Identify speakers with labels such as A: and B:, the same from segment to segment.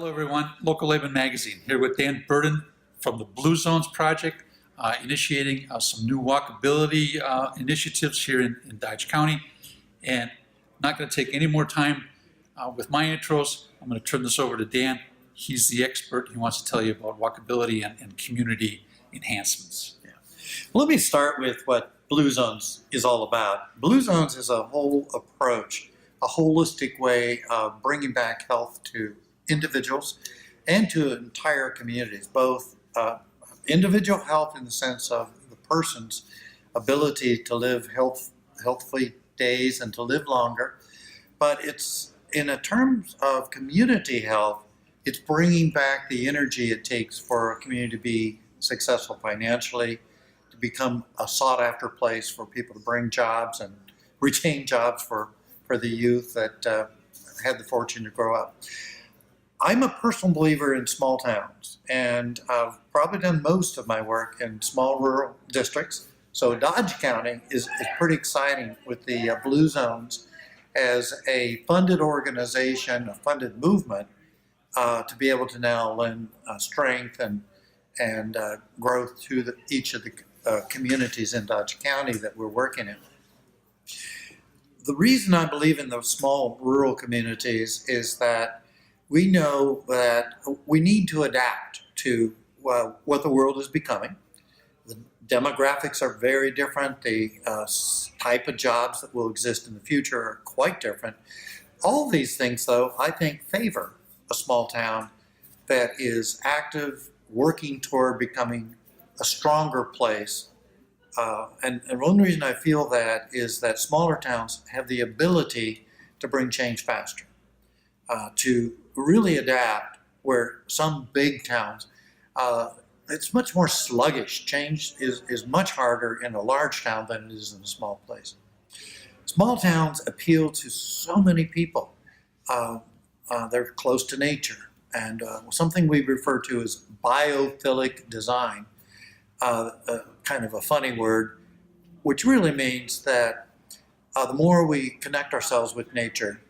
A: Hello, everyone. Local Laban Magazine here with Dan Burden from the Blue Zones Project, initiating some new walkability initiatives here in Dodge County. And not going to take any more time with my intros. I'm going to turn this over to Dan. He's the expert. He wants to tell you about walkability and community enhancements.
B: Yeah. Well, let me start with what Blue Zones is all about. Blue Zones is a whole approach, a holistic way of bringing back health to individuals and to entire communities, both individual health in the sense of the person's ability to live healthy days and to live longer, but it's in a terms of community health, it's bringing back the energy it takes for a community to be successful financially, to become a sought-after place for people to bring jobs and retain jobs for the youth that had the fortune to grow up. I'm a personal believer in small towns, and I've probably done most of my work in small rural districts. So Dodge County is pretty exciting with the Blue Zones as a funded organization, a funded movement, to be able to now lend strength and growth to each of the communities in Dodge County that we're working in. The reason I believe in those small rural communities is that we know that we need to adapt to what the world is becoming. The demographics are very different. The type of jobs that will exist in the future are quite different. All these things, though, I think favor a small town that is active, working toward becoming a stronger place. And one reason I feel that is that smaller towns have the ability to bring change faster, to really adapt, where some big towns, it's much more sluggish. Change is much harder in a large town than it is in a small place. Small towns appeal to so many people. They're close to nature, and something we refer to as biophilic design, kind of a funny word, which really means that the more we connect ourselves with nature,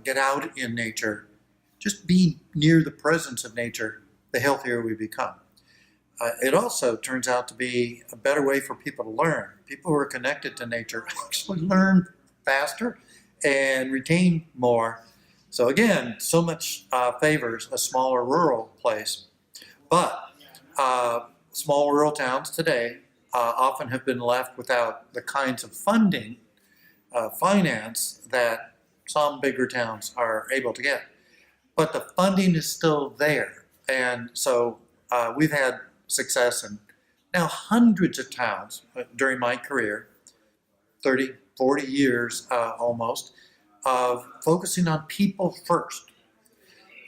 B: get out in nature, just be near the presence of nature, the healthier we become. It also turns out to be a better way for people to learn. People who are connected to nature actually learn faster and retain more. So again, so much favors a smaller rural place. But small rural towns today often have been left without the kinds of funding, finance that some bigger towns are able to get. But the funding is still there. And so we've had success in now hundreds of towns during my career, 30, 40 years almost, of focusing on people first.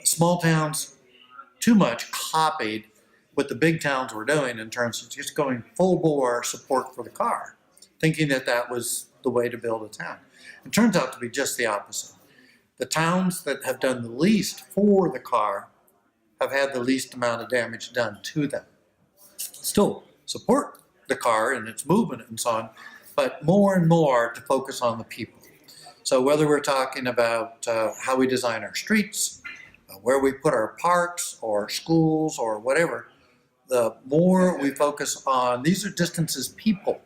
B: Small towns too much copied what the big towns were doing in terms of just going full bore support for the car, thinking that that was the way to build a town. It turns out to be just the opposite. The towns that have done the least for the car have had the least amount of damage done to them. Still support the car and its movement and so on, but more and more to focus on the people. So whether we're talking about how we design our streets, where we put our parks or schools or whatever, the more we focus on these are distances people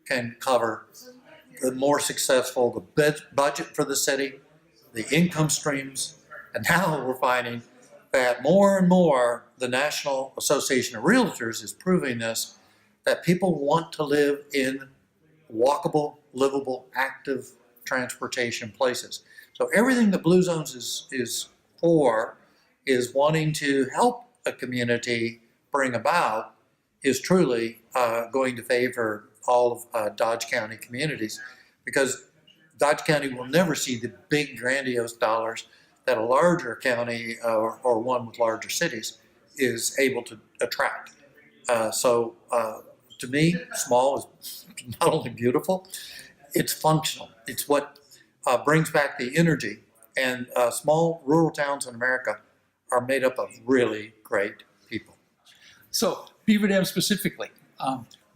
B: can cover, the more successful the budget for the city, the income streams, and now we're finding that more and more the National Association of Realtors is proving this, that people want to live in walkable, livable, active transportation places. So everything that Blue Zones is for is wanting to help a community bring about is truly going to favor all of Dodge County communities, because Dodge County will never see the big grandiose dollars that a larger county or one with larger cities is able to attract. So to me, small is not only beautiful, it's functional. It's what brings back the energy. And small rural towns in America are made up of really great people.
A: So Beaver Dam specifically,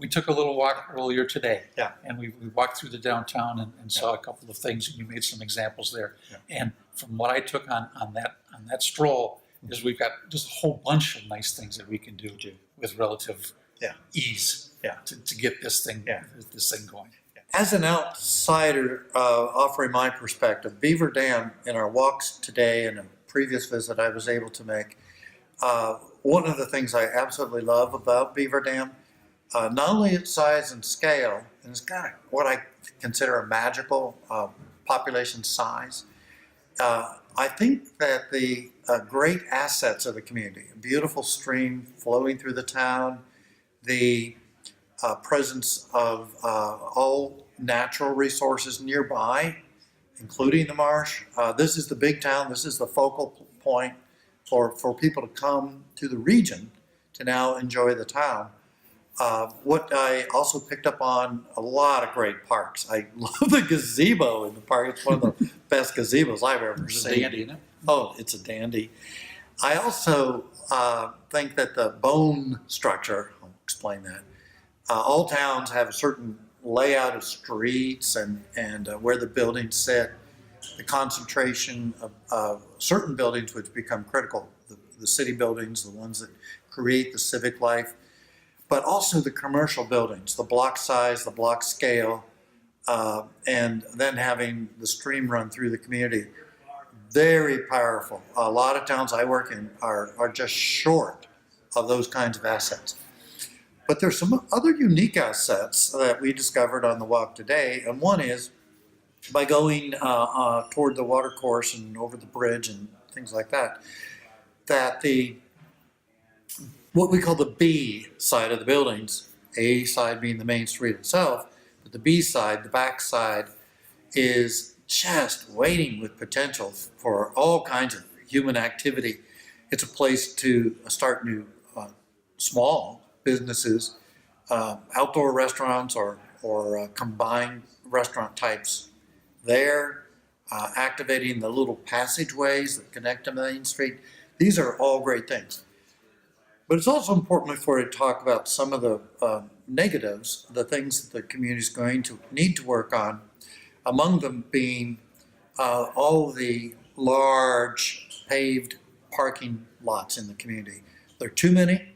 A: we took a little walk earlier today.
B: Yeah.
A: And we walked through the downtown and saw a couple of things, and you made some examples there.
B: Yeah.
A: And from what I took on that stroll, is we've got just a whole bunch of nice things that we can do with relative ease to get this thing going.
B: As an outsider, offering my perspective, Beaver Dam, in our walks today and a previous visit I was able to make, one of the things I absolutely love about Beaver Dam, not only its size and scale, and it's got what I consider a magical population size, I think that the great assets of the community, a beautiful stream flowing through the town, the presence of all natural resources nearby, including the marsh. This is the big town. This is the focal point for people to come to the region to now enjoy the town. What I also picked up on, a lot of great parks. I love the gazebo in the park. It's one of the best gazebos I've ever
A: It's a
B: seen.
A: dandy, isn't it?
B: Oh, it's a dandy. I also think that the bone structure, I'll explain that. All towns have a certain layout of streets and where the buildings sit, the concentration of certain buildings which become critical, the city buildings, the ones that create the civic life, but also the commercial buildings, the block size, the block scale, and then having the stream run through the community. Very powerful. A lot of towns I work in are just short of those kinds of assets. But there's some other unique assets that we discovered on the walk today, and one is by going toward the water course and over the bridge and things like that, that what we call the B side of the buildings, A side being the main street itself, but the B side, the back side, is just waiting with potential for all kinds of human activity. It's a place to start new small businesses, outdoor restaurants or combined restaurant types there, activating the little passageways that connect to Main Street. These are all great things. But it's also important for you to talk about some of the negatives, the things that the community is going to need to work on, among them being all the large paved parking lots in the community. There are too many.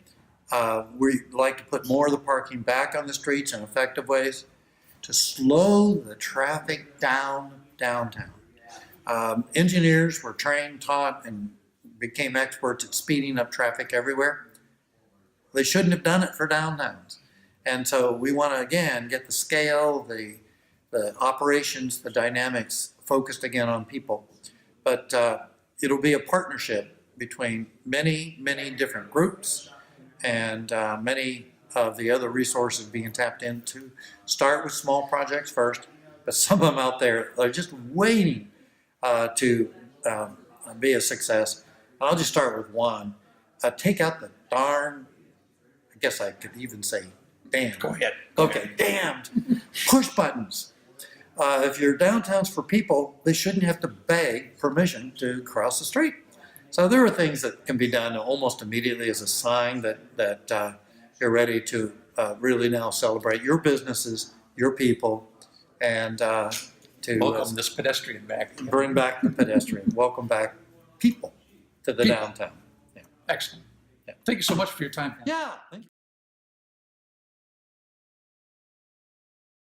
B: We'd like to put more of the parking back on the streets in effective ways to slow the traffic downtown. Engineers were trained, taught, and became experts at speeding up traffic everywhere. They shouldn't have done it for downtowns. And so we want to, again, get the scale, the operations, the dynamics focused again on people. But it'll be a partnership between many, many different groups and many of the other resources being tapped into. Start with small projects first, but some of them out there are just waiting to be a success. I'll just start with one. Take out the darn, I guess I could even say damned.
A: Go ahead.
B: Okay, damned push buttons. If your downtown's for people, they shouldn't have to beg permission to cross the street. So there are things that can be done almost immediately as a sign that you're ready to really now celebrate your businesses, your people, and to
A: Welcome this pedestrian back.
B: bring back the pedestrian. Welcome back people to the downtown.
A: Excellent. Thank you so much for your time.
B: Yeah. Thank you.